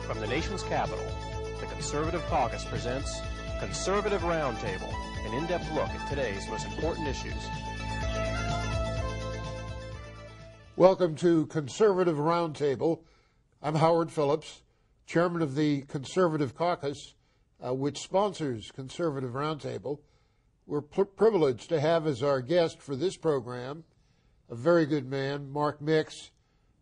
From the nation's capital, the Conservative Caucus presents Conservative Roundtable, an in-depth look at today's most important issues. Welcome to Conservative Roundtable. I'm Howard Phillips, chairman of the Conservative Caucus, which sponsors Conservative Roundtable. We're privileged to have as our guest for this program a very good man, Mark Mix.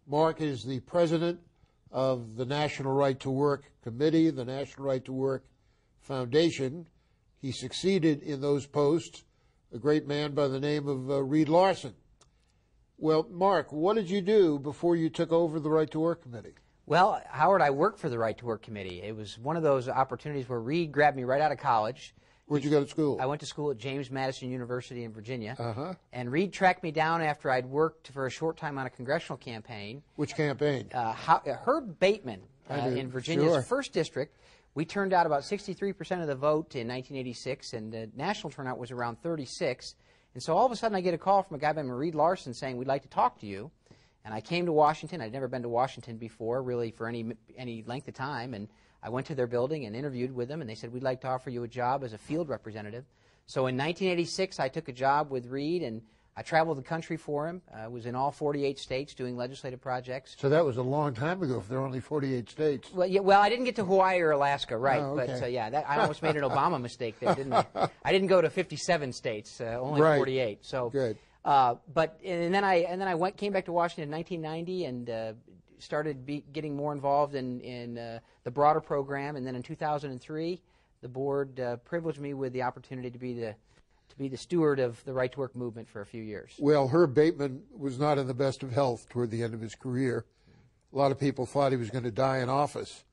Mark is the president of the National Right to Work Committee, the National Right to Work Foundation. He succeeded in those posts a great man by the name of Reed Larson. Well, Mark, what did you do before you took over the Right to Work Committee? Well, Howard, I worked for the Right to Work Committee. It was one of those opportunities where Reed grabbed me right out of college. Where'd you go to school? I went to school at James Madison University in Virginia. And Reed tracked me down after I'd worked for a short time on a congressional campaign. Which campaign? Herb Bateman in Virginia's first district. We turned out about 63% of the vote in 1986, and the national turnout was around 36. And so all of a sudden I get a call from a guy by the name of Reed Larson saying, "We'd like to talk to you." And I came to Washington. I'd never been to Washington before, really, for any length of time. And I went to their building and interviewed with them, and they said, "We'd like to offer you a job as a field representative." So in 1986, I took a job with Reed, and I traveled the country for him. I was in all 48 states doing legislative projects. So that was a long time ago if there are only 48 states. Well, yeah, I didn't get to Hawaii or Alaska, right. Oh, okay. But I almost made an Obama mistake there, didn't I? I didn't go to 57 states, only right. 48. So good. And then I came back to Washington in 1990 and started getting more involved in the broader program. And then in 2003, the board privileged me with the opportunity to be the steward of the Right to Work movement for a few years. Well, Herb Bateman was not in the best of health toward the end of his career. A lot of people thought he was going to die in office.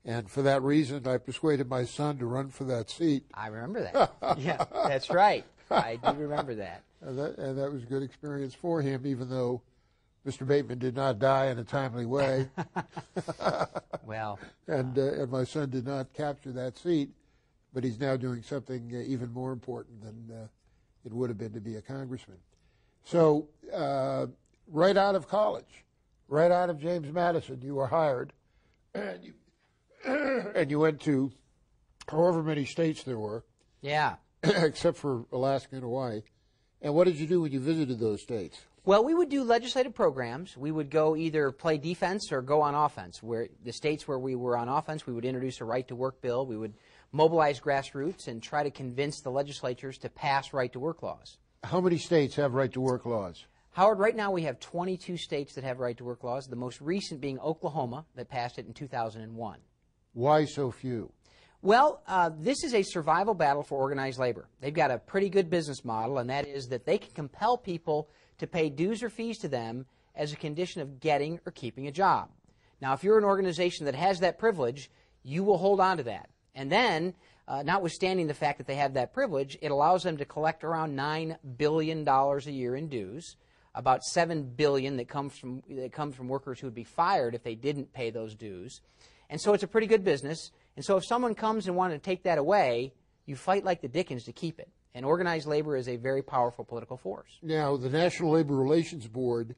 And for that reason, I persuaded my son to run for that seat. I remember that. Yeah, that's right. I do remember that. And that was a good experience for him, even though Mr. Bateman did not die in a timely way. Well. And my son did not capture that seat, but he's now doing something even more important than it would have been to be a congressman. So right out of college, right out of James Madison, you were hired, and you went to however many states there were. Yeah. Except for Alaska and Hawaii. And what did you do when you visited those states? Well, we would do legislative programs. We would go either play defense or go on offense. Where the states where we were on offense, we would introduce a right-to-work bill. We would mobilize grassroots and try to convince the legislatures to pass right-to-work laws. How many states have right-to-work laws? Howard, right now we have 22 states that have right-to-work laws, the most recent being Oklahoma that passed it in 2001. Why so few? Well, this is a survival battle for organized labor. They've got a pretty good business model, and that is that they can compel people to pay dues or fees to them as a condition of getting or keeping a job. Now, if you're an organization that has that privilege, you will hold on to that. And then, notwithstanding the fact that they have that privilege, it allows them to collect around $9 billion a year in dues, about $7 billion that comes from workers who would be fired if they didn't pay those dues. And so it's a pretty good business. And so if someone comes and wanted to take that away, you fight like the Dickens to keep it. And organized labor is a very powerful political force. Now, the National Labor Relations Board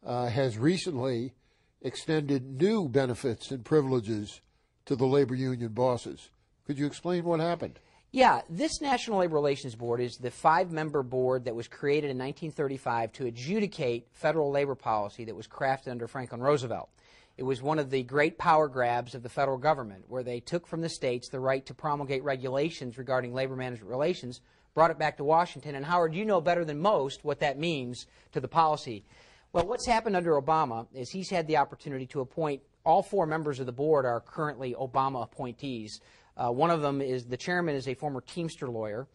has recently extended new benefits and privileges to the labor union bosses. Could you explain what happened? Yeah, this National Labor Relations Board is the 5-member board that was created in 1935 to adjudicate federal labor policy that was crafted under Franklin Roosevelt. It was one of the great power grabs of the federal government, where they took from the states the right to promulgate regulations regarding labor management relations, brought it back to Washington. And Howard, you know better than most what that means to the policy. Well, what's happened under Obama is he's had the opportunity to appoint all 4 members of the board are currently Obama appointees. One of them is the chairman is a former Teamster lawyer.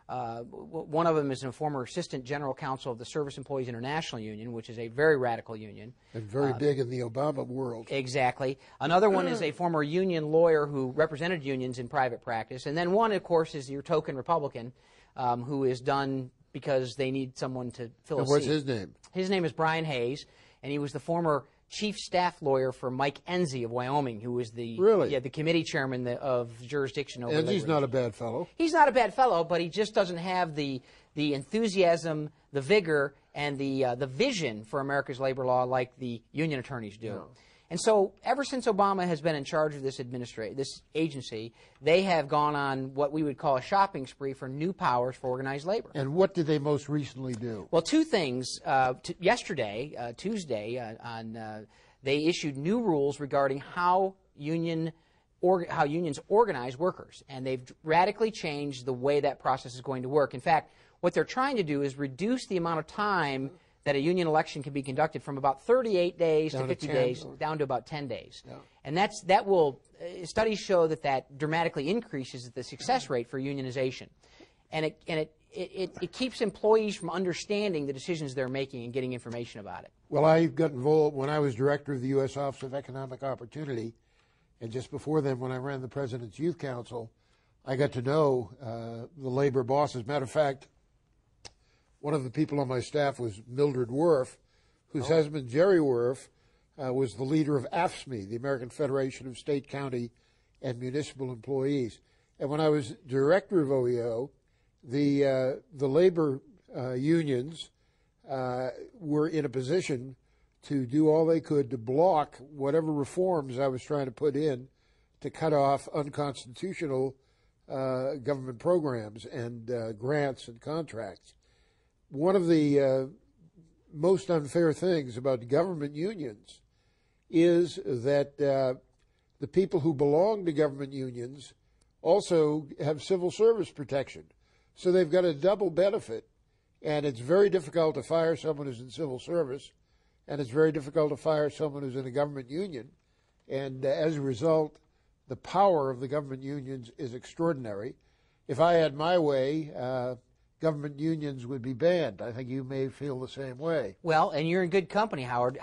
One of them is a former assistant general counsel of the Service Employees International Union, which is a very radical union. And very big in the Obama world. Exactly. Another one is a former union lawyer who represented unions in private practice. And then one, of course, is your token Republican who is done because they need someone to fill a seat. What's his name? His name is Brian Hayes, and he was the former chief staff lawyer for Mike Enzi of Wyoming, who was the the committee chairman of jurisdiction over Enzi's not a bad fellow. He's not a bad fellow, but he just doesn't have the enthusiasm, the vigor, and the vision for America's labor law like the union attorneys do. No. And so ever since Obama has been in charge of this agency, they have gone on what we would call a shopping spree for new powers for organized labor. And what did they most recently do? Well, two things. Yesterday, Tuesday, they issued new rules regarding how unions organize workers, and they've radically changed the way that process is going to work. In fact, what they're trying to do is reduce the amount of time that a union election can be conducted from about 38 days to 50 days down to about 10 days. Yeah. And studies show that dramatically increases the success rate for unionization. And it keeps employees from understanding the decisions they're making and getting information about it. Well, I got involved when I was director of the U.S. Office of Economic Opportunity, and just before then, when I ran the President's Youth Council, I got to know the labor boss. As a matter of fact, one of the people on my staff was Mildred Werf, whose husband, Jerry Werf, was the leader of AFSCME, the American Federation of State, County, and Municipal Employees. And when I was director of OEO, the labor unions were in a position to do all they could to block whatever reforms I was trying to put in to cut off unconstitutional government programs and grants and contracts. One of the most unfair things about government unions is that the people who belong to government unions also have civil service protection. So they've got a double benefit, and it's very difficult to fire someone who's in civil service, and it's very difficult to fire someone who's in a government union. And as a result, the power of the government unions is extraordinary. If I had my way, government unions would be banned. I think you may feel the same way. Well, and you're in good company, Howard.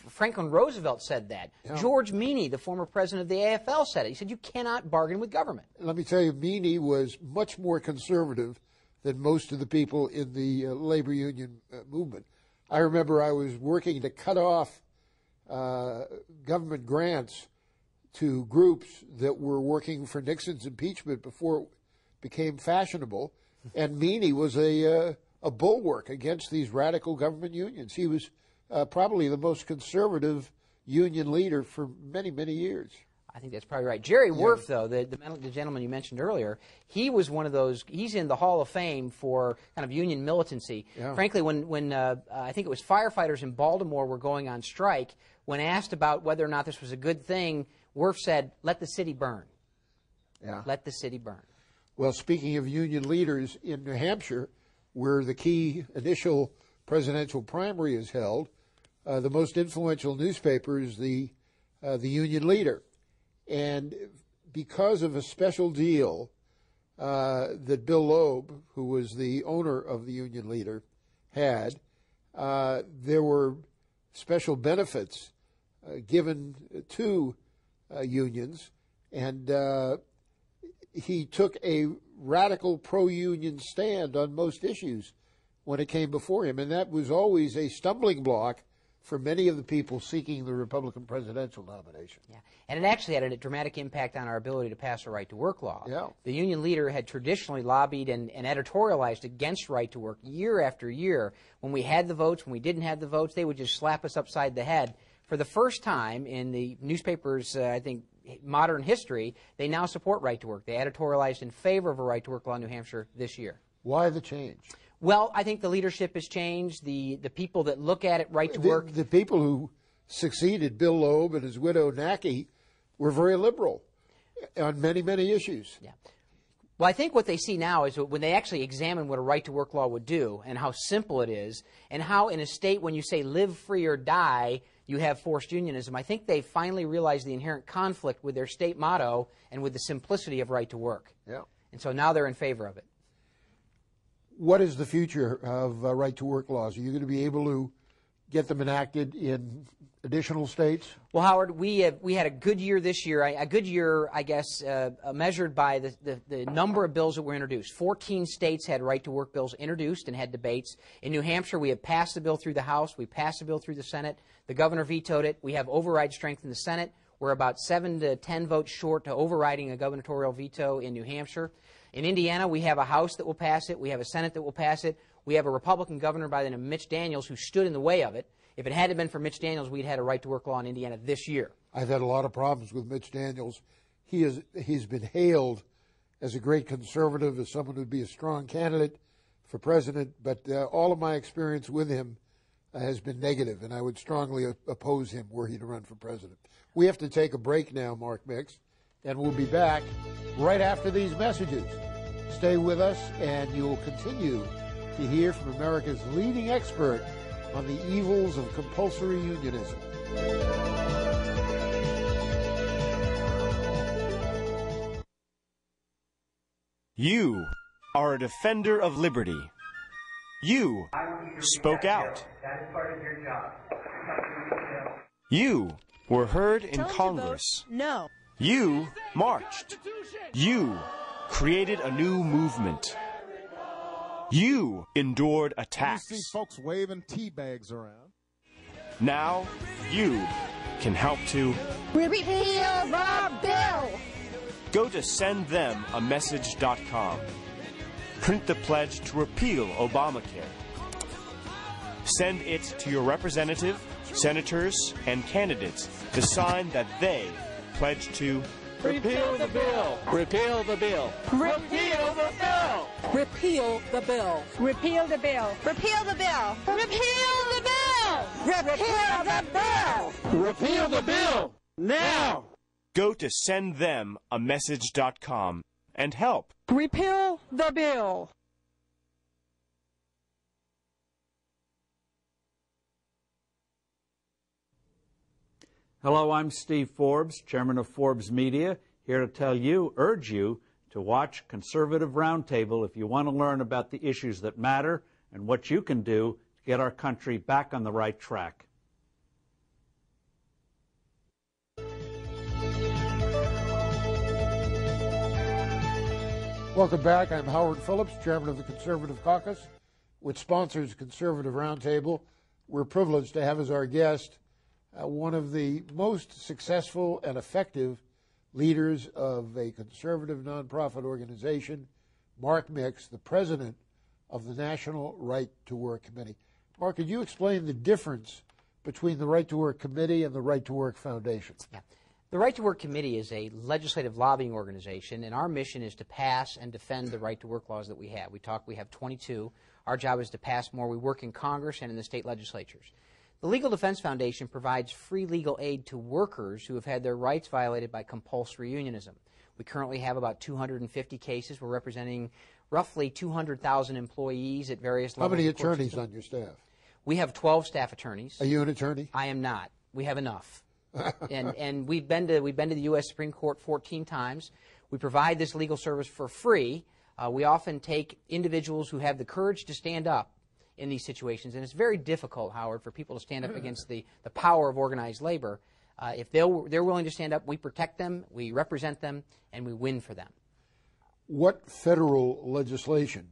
Franklin Roosevelt said that. Yeah. George Meany, the former president of the AFL, said it. He said, you cannot bargain with government. Let me tell you, Meany was much more conservative than most of the people in the labor union movement. I remember I was working to cut off government grants to groups that were working for Nixon's impeachment before it became fashionable. And Meany was a bulwark against these radical government unions. He was probably the most conservative union leader for many, many years. I think that's probably right. Jerry Werf, though, the gentleman you mentioned earlier, he was one of those, he's in the Hall of Fame for kind of union militancy. Yeah. Frankly, when I think it was firefighters in Baltimore were going on strike, when asked about whether or not this was a good thing, Werf said, let the city burn. Yeah. Let the city burn. Well, speaking of union leaders, in New Hampshire, where the key initial presidential primary is held, the most influential newspaper is the union leader. And because of a special deal that Bill Loeb, who was the owner of the union leader, had, there were special benefits given to unions, and he took a radical pro-union stand on most issues when it came before him, and that was always a stumbling block for many of the people seeking the Republican presidential nomination. Yeah, and it actually had a dramatic impact on our ability to pass a right-to-work law. Yeah. The union leader had traditionally lobbied and editorialized against right-to-work year after year. When we had the votes, when we didn't have the votes, they would just slap us upside the head. For the first time in the newspaper's, I think, modern history, they now support right-to-work. They editorialized in favor of a right-to-work law in New Hampshire this year. Why the change? Well, I think the leadership has changed. The people that look at it right-to-work. The people who succeeded Bill Loeb and his widow, Nacky, were very liberal on many, many issues. Yeah. Well, I think what they see now is when they actually examine what a right-to-work law would do and how simple it is and how in a state when you say live free or die, you have forced unionism, I think they finally realize the inherent conflict with their state motto and with the simplicity of right-to-work. Yeah. And so now they're in favor of it. What is the future of right-to-work laws? Are you going to be able to get them enacted in additional states? Well, Howard, we had a good year this year. A good year, I guess, measured by the number of bills that were introduced. 14 states had right-to-work bills introduced and had debates. In New Hampshire, we have passed the bill through the House. We passed the bill through the Senate. The governor vetoed it. We have override strength in the Senate. We're about 7 to 10 votes short to overriding a gubernatorial veto in New Hampshire. In Indiana, we have a House that will pass it. We have a Senate that will pass it. We have a Republican governor by the name of Mitch Daniels who stood in the way of it. If it hadn't been for Mitch Daniels, we'd had a right to work law in Indiana this year. I've had a lot of problems with Mitch Daniels. He's been hailed as a great conservative, as someone who'd be a strong candidate for president, but all of my experience with him has been negative, and I would strongly oppose him were he to run for president. We have to take a break now, Mark Mix, and we'll be back right after these messages. Stay with us, and you'll continue to hear from America's leading expert on the evils of compulsory unionism. You are a defender of liberty. You spoke out. That is part of your job. You were heard in Congress. No. You marched. You created a new movement. You endured attacks. You see folks waving tea bags around. Now you can help to Repeal the bill. go to sendthematmessage.com. Print the pledge to repeal Obamacare. Send it to your representative, senators, and candidates to sign that they pledge to repeal the bill. Repeal the bill. Repeal the bill. Repeal the bill. Repeal the bill. Repeal the bill. Repeal the bill. Repeal the bill. Repeal the bill now. Go to sendthematmessage.com and help. Repeal the bill. Hello, I'm Steve Forbes, chairman of Forbes Media, here to urge you to watch Conservative Roundtable if you want to learn about the issues that matter and what you can do to get our country back on the right track. Welcome back. I'm Howard Phillips, chairman of the Conservative Caucus, which sponsors Conservative Roundtable. We're privileged to have as our guest one of the most successful and effective leaders of a conservative nonprofit organization, Mark Mix, the president of the National Right to Work Committee. Mark, could you explain the difference between the Right to Work Committee and the Right to Work Foundation? Yeah. The Right to Work Committee is a legislative lobbying organization, and our mission is to pass and defend the right to work laws that we have. We have 22. Our job is to pass more. We work in Congress and in the state legislatures. The Legal Defense Foundation provides free legal aid to workers who have had their rights violated by compulsory unionism. We currently have about 250 cases. We're representing roughly 200,000 employees at various levels. How many attorneys on your staff? We have 12 staff attorneys. Are you an attorney? I am not. We have enough. and we've been to the U.S. Supreme Court 14 times. We provide this legal service for free. We often take individuals who have the courage to stand up in these situations, and it's very difficult, Howard, for people to stand up against the power of organized labor. If they're willing to stand up, we protect them, we represent them, and we win for them. What federal legislation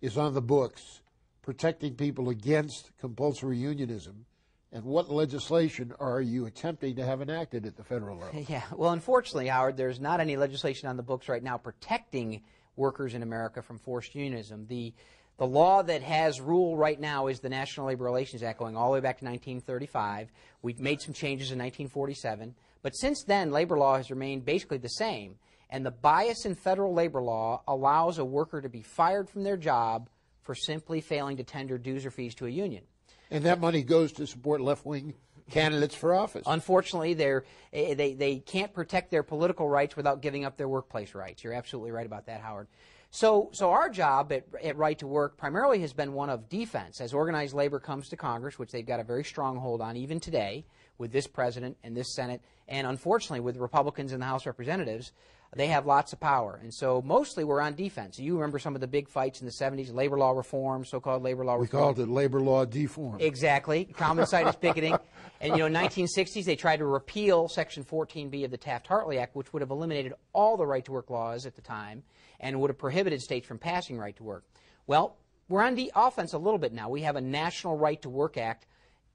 is on the books protecting people against compulsory unionism, and what legislation are you attempting to have enacted at the federal level? Yeah, well, unfortunately, Howard, there's not any legislation on the books right now protecting workers in America from forced unionism. The law that has rule right now is the National Labor Relations Act, going all the way back to 1935. We've made some changes in 1947. But since then, labor law has remained basically the same. And the bias in federal labor law allows a worker to be fired from their job for simply failing to tender dues or fees to a union. And that money goes to support left-wing candidates for office. Unfortunately, they can't protect their political rights without giving up their workplace rights. You're absolutely right about that, Howard. So our job at Right to Work primarily has been one of defense. As organized labor comes to Congress, which they've got a very strong hold on even today with this president and this Senate, and unfortunately with Republicans in the House of Representatives, they have lots of power. And so mostly we're on defense. You remember some of the big fights in the 70s, labor law reform, so-called labor law reform. We called it labor law deform. Exactly. Common situs picketing. And, in 1960s, they tried to repeal Section 14B of the Taft-Hartley Act, which would have eliminated all the right-to-work laws at the time and would have prohibited states from passing right to work. Well, we're on the offense a little bit now. We have a National Right to Work Act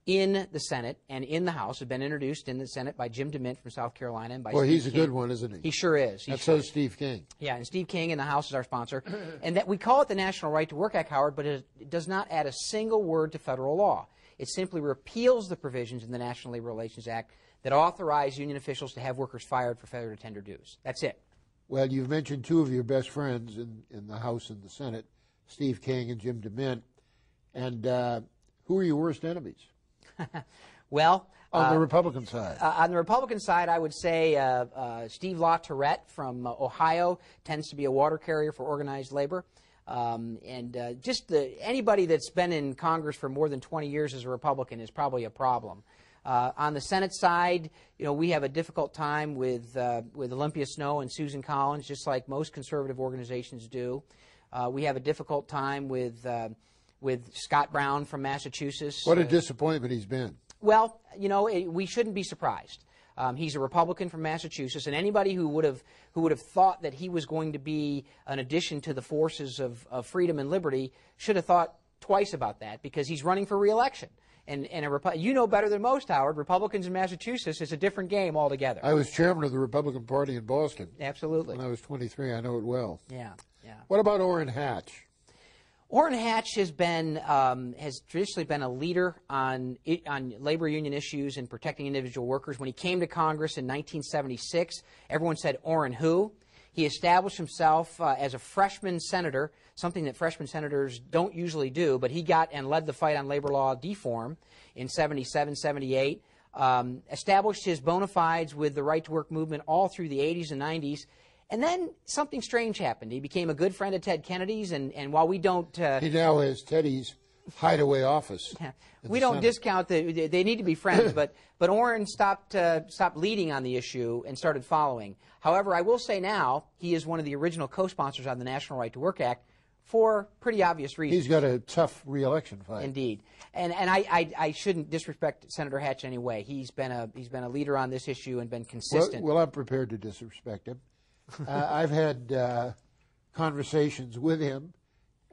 in the Senate and in the House. It's been introduced in the Senate by Jim DeMint from South Carolina and by Well, Steve he's a King. good one, isn't he? He sure is. And so is Steve King. Yeah, and Steve King in the House is our sponsor. And that we call it the National Right to Work Act, Howard, but it does not add a single word to federal law. It simply repeals the provisions in the National Labor Relations Act that authorize union officials to have workers fired for failure to tender dues. That's it. Well, you've mentioned two of your best friends in the House and the Senate, Steve King and Jim DeMint. And who are your worst enemies? Well, on the Republican side. On the Republican side, I would say Steve LaTourette from Ohio tends to be a water carrier for organized labor. Anybody that's been in Congress for more than 20 years as a Republican is probably a problem. On the Senate side, we have a difficult time with Olympia Snowe and Susan Collins, just like most conservative organizations do. We have a difficult time with Scott Brown from Massachusetts. What a disappointment he's been. Well, we shouldn't be surprised. He's a Republican from Massachusetts, and anybody who would have thought that he was going to be an addition to the forces of freedom and liberty should have thought twice about that, because he's running for re-election. And you know better than most, Howard, Republicans in Massachusetts is a different game altogether. I was chairman of the Republican Party in Boston. Absolutely. When I was 23, I know it well. Yeah, yeah. What about Orrin Hatch? Orrin Hatch has traditionally been a leader on labor union issues and protecting individual workers. When he came to Congress in 1976, everyone said, "Orrin who?" He established himself as a freshman senator, something that freshman senators don't usually do, but he got and led the fight on labor law deform in 77, 78, established his bona fides with the right-to-work movement all through the 80s and 90s. And then something strange happened. He became a good friend of Ted Kennedy's, and while we don't... he now has Teddy's hideaway office. Yeah, we don't discount they need to be friends, but Orrin stopped leading on the issue and started following. However, I will say now, he is one of the original co-sponsors on the National Right to Work Act for pretty obvious reasons. He's got a tough re-election fight. Indeed. And I shouldn't disrespect Senator Hatch in any way. He's been a leader on this issue and been consistent. Well, I'm prepared to disrespect him. I've had conversations with him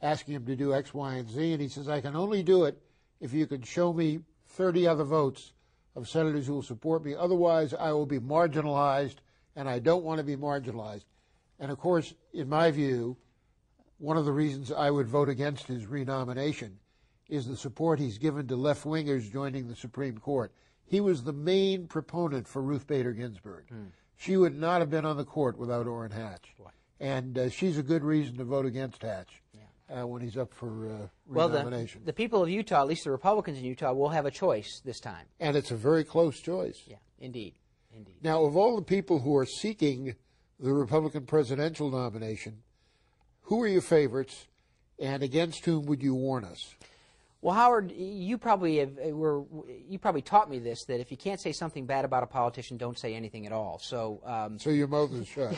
asking him to do X, Y, and Z, and he says, I can only do it if you can show me 30 other votes of senators who will support me. Otherwise, I will be marginalized, and I don't want to be marginalized. And, of course, in my view, one of the reasons I would vote against his renomination is the support he's given to left-wingers joining the Supreme Court. He was the main proponent for Ruth Bader Ginsburg. She would not have been on the court without Orrin Hatch. And she's a good reason to vote against Hatch when he's up for renomination. Well, the people of Utah, at least the Republicans in Utah, will have a choice this time. And it's a very close choice. Yeah, indeed. Indeed. Now, of all the people who are seeking the Republican presidential nomination, who are your favorites, and against whom would you warn us? Well, Howard, you probably taught me this, that if you can't say something bad about a politician, don't say anything at all. So your mouth is shut.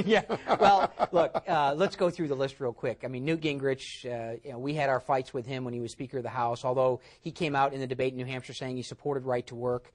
Yeah. Well, look, let's go through the list real quick. I mean, Newt Gingrich, we had our fights with him when he was Speaker of the House, although he came out in the debate in New Hampshire saying he supported right to work.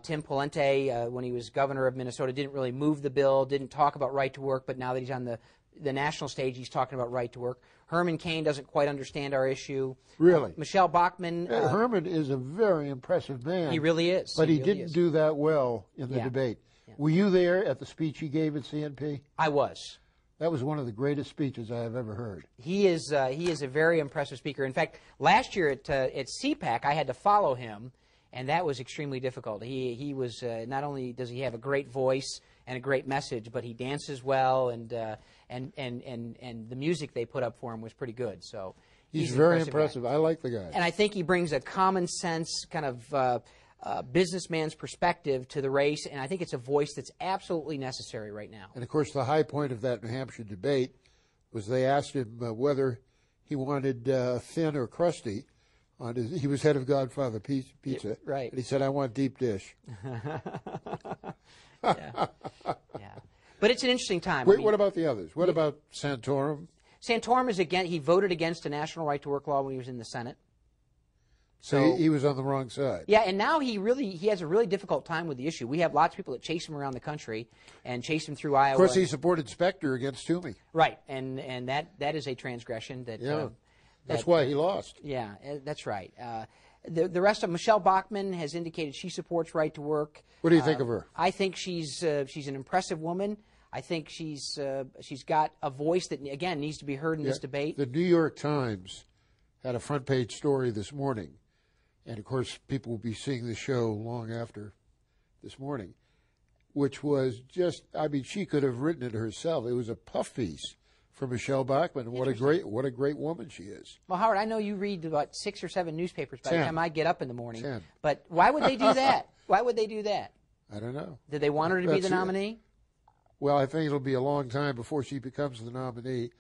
Tim Pawlenty, when he was governor of Minnesota, didn't really move the bill, didn't talk about right to work, but now that he's on the national stage, he's talking about right to work. Herman Cain doesn't quite understand our issue. Really? Michelle Bachmann. Herman is a very impressive man. He really is. But he didn't do that well in the debate. Yeah. Were you there at the speech he gave at CNP? I was. That was one of the greatest speeches I have ever heard. He is a very impressive speaker. In fact, last year at CPAC, I had to follow him, and that was extremely difficult. He was not only does he have a great voice and a great message, but he dances well, and the music they put up for him was pretty good. So he's very impressive. I like the guy. And I think he brings a common sense kind of businessman's perspective to the race, and I think it's a voice that's absolutely necessary right now. And of course, the high point of that New Hampshire debate was they asked him whether he wanted thin or crusty. He was head of Godfather Pizza. Right. And he said, I want deep dish. Yeah. But it's an interesting time. Wait, what about the others? What about Santorum? Santorum he voted against a national right to work law when he was in the Senate. So he was on the wrong side. Yeah, and now he has a really difficult time with the issue. We have lots of people that chase him around the country and chase him through Iowa. Of course, he supported Specter against Toomey. Right, and that is a transgression that. Yeah. That's why he lost. Yeah, that's right. The rest of Michelle Bachmann has indicated she supports right to work. What do you think of her? I think she's an impressive woman. I think she's got a voice that again needs to be heard in this debate. The New York Times had a front page story this morning and of course people will be seeing the show long after this morning, which was just, I mean, she could have written it herself. It was a puff piece for Michelle Bachmann. What a great woman she is. Well, Howard, I know you read about 6 or 7 newspapers by the 10. time I get up in the morning. 10. But why would they do that? Why would they do that? I don't know. Did they want her to be the nominee? Well, I think it'll be a long time before she becomes the nominee.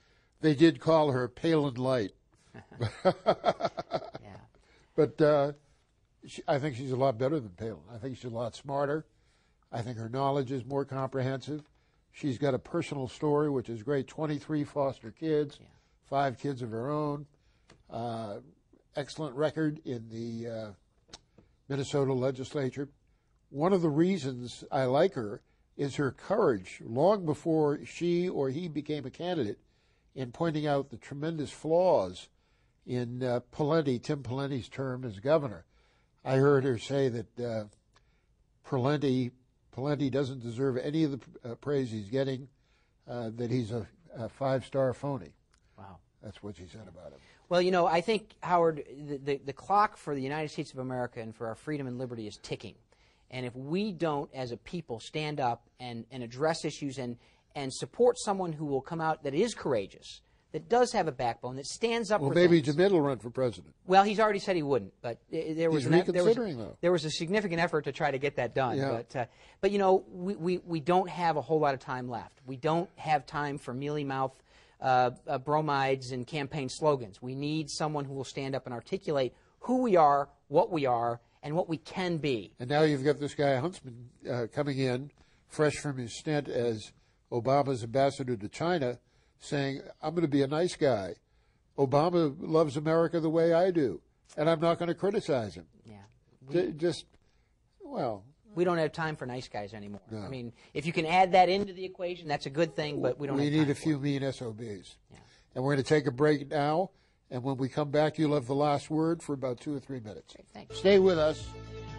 They did call her Palin Light. Yeah. But I think she's a lot better than Palin. I think she's a lot smarter. I think her knowledge is more comprehensive. She's got a personal story, which is great. 23 foster kids, 5 kids of her own. Excellent record in the Minnesota legislature. One of the reasons I like her is her courage, long before she or he became a candidate, in pointing out the tremendous flaws in Tim Pawlenty's term as governor. I heard her say that Pawlenty doesn't deserve any of the praise he's getting, that he's a 5-star phony. Wow. That's what she said about him. Well, you know, I think, Howard, the clock for the United States of America and for our freedom and liberty is ticking. And if we don't, as a people, stand up and address issues and support someone who will come out that is courageous, that does have a backbone, that stands up for maybe things. DeMint will run for president. Well, he's already said he wouldn't, but there was a significant effort to try to get that done. Yeah. But you know, we don't have a whole lot of time left. We don't have time for mealy-mouth bromides and campaign slogans. We need someone who will stand up and articulate who we are, and what we can be. And now you've got this guy Huntsman coming in, fresh from his stint as Obama's ambassador to China, saying, I'm going to be a nice guy. Obama loves America the way I do, and I'm not going to criticize him. Yeah. We don't have time for nice guys anymore. No. I mean, if you can add that into the equation, that's a good thing, but we don't have time. We need a few mean SOBs. Yeah. And we're going to take a break now, and when we come back, you'll have the last word for about 2 or 3 minutes. Great, thanks. Stay with us,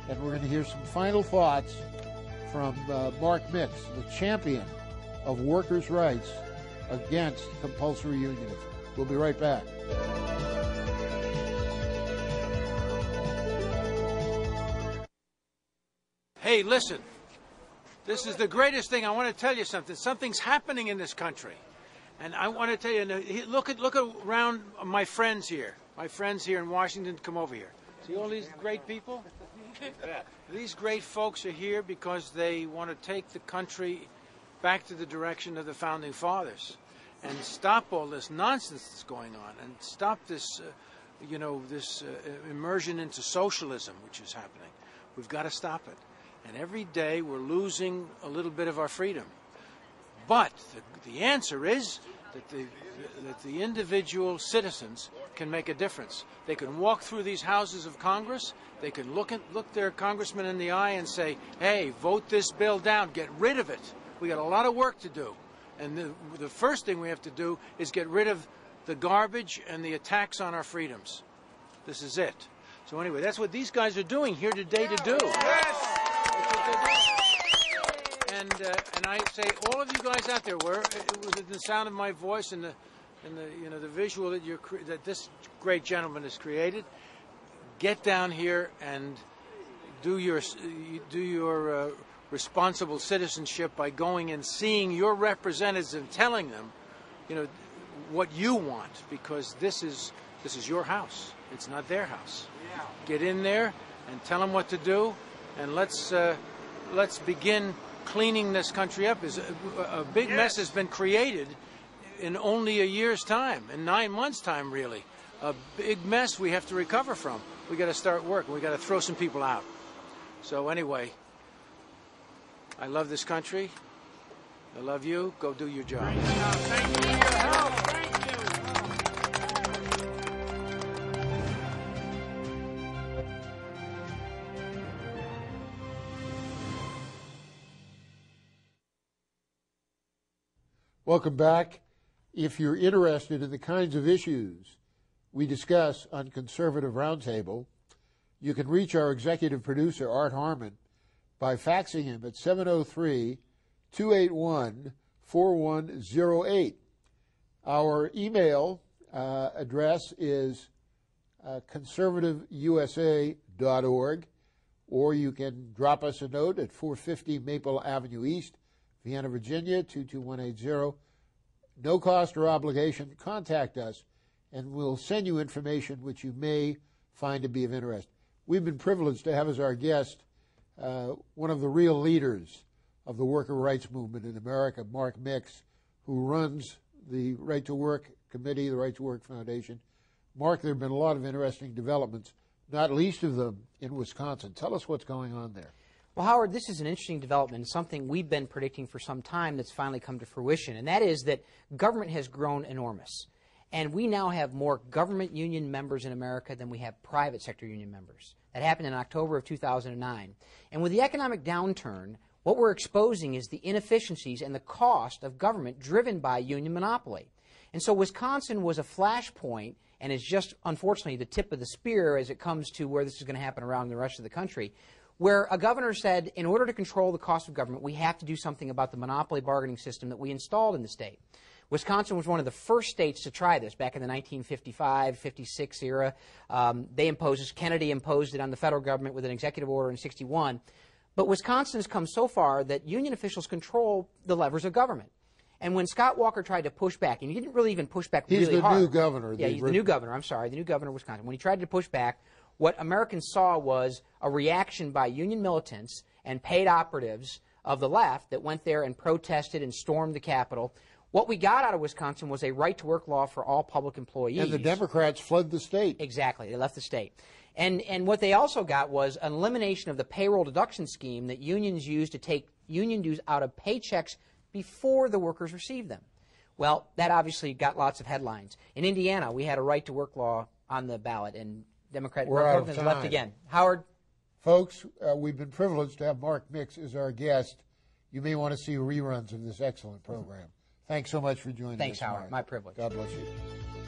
and we're going to hear some final thoughts from Mark Mix, the champion of workers' rights against compulsory unionism. We'll be right back. Hey, listen. This is the greatest thing. I want to tell you something. Something's happening in this country. And I want to tell you, look around my friends here. My friends here in Washington, come over here. See all these great people? These great folks are here because they want to take the country back to the direction of the Founding Fathers and stop all this nonsense that's going on and stop this, immersion into socialism, which is happening. We've got to stop it. And every day we're losing a little bit of our freedom. But the answer is that the individual citizens can make a difference. They can walk through these houses of Congress. They can look their congressman in the eye and say, hey, vote this bill down. Get rid of it. We got a lot of work to do. And the first thing we have to do is get rid of the garbage and the attacks on our freedoms. This is it. So anyway, that's what these guys are doing here today to do. Yes! And I say, all of you guys out there, within the sound of my voice and the visual that this great gentleman has created, get down here and do your responsible citizenship by going and seeing your representatives and telling them, what you want, because this is your house. It's not their house. Get in there and tell them what to do, and let's begin cleaning this country up. A big mess has been created in only a year's time, in 9 months' time, really. A big mess we have to recover from. We got to start work. We got to throw some people out. So anyway, I love this country. I love you. Go do your job. Thank you for your help. Thank you. Welcome back. If you're interested in the kinds of issues we discuss on Conservative Roundtable, you can reach our executive producer, Art Harman, by faxing him at 703-281-4108. Our email address is conservativeusa.org. conservativecaucus.org, or you can drop us a note at 450 Maple Avenue East, Vienna, Virginia, 22180. No cost or obligation. Contact us, and we'll send you information which you may find to be of interest. We've been privileged to have as our guest one of the real leaders of the worker rights movement in America, Mark Mix, who runs the Right to Work Committee, the Right to Work Foundation. Mark, there have been a lot of interesting developments, not least of them in Wisconsin. Tell us what's going on there. Well, Howard, this is an interesting development, something we've been predicting for some time that's finally come to fruition, and that is that government has grown enormous. And we now have more government union members in America than we have private sector union members. That happened in October of 2009. And with the economic downturn, what we're exposing is the inefficiencies and the cost of government driven by union monopoly. And so Wisconsin was a flashpoint and is just, unfortunately, the tip of the spear as it comes to where this is going to happen around the rest of the country, where a governor said, in order to control the cost of government, we have to do something about the monopoly bargaining system that we installed in the state. Wisconsin was one of the first states to try this back in the 1955-56 era. They imposed this. Kennedy imposed it on the federal government with an executive order in 61. But Wisconsin has come so far that union officials control the levers of government. And when Scott Walker tried to push back, and he didn't really even push back really hard. He's the new governor. Yeah, he's the new governor. I'm sorry, the new governor of Wisconsin. When he tried to push back, what Americans saw was a reaction by union militants and paid operatives of the left that went there and protested and stormed the Capitol. What we got out of Wisconsin was a right-to-work law for all public employees. And the Democrats fled the state. Exactly. They left the state. And what they also got was an elimination of the payroll deduction scheme that unions used to take union dues out of paychecks before the workers received them. Well, that obviously got lots of headlines. In Indiana, we had a right-to-work law on the ballot, and Republicans left again. Howard? Folks, we've been privileged to have Mark Mix as our guest. You may want to see reruns of this excellent program. Thanks so much for joining us. Thanks, Howard. Mark. My privilege. God bless you.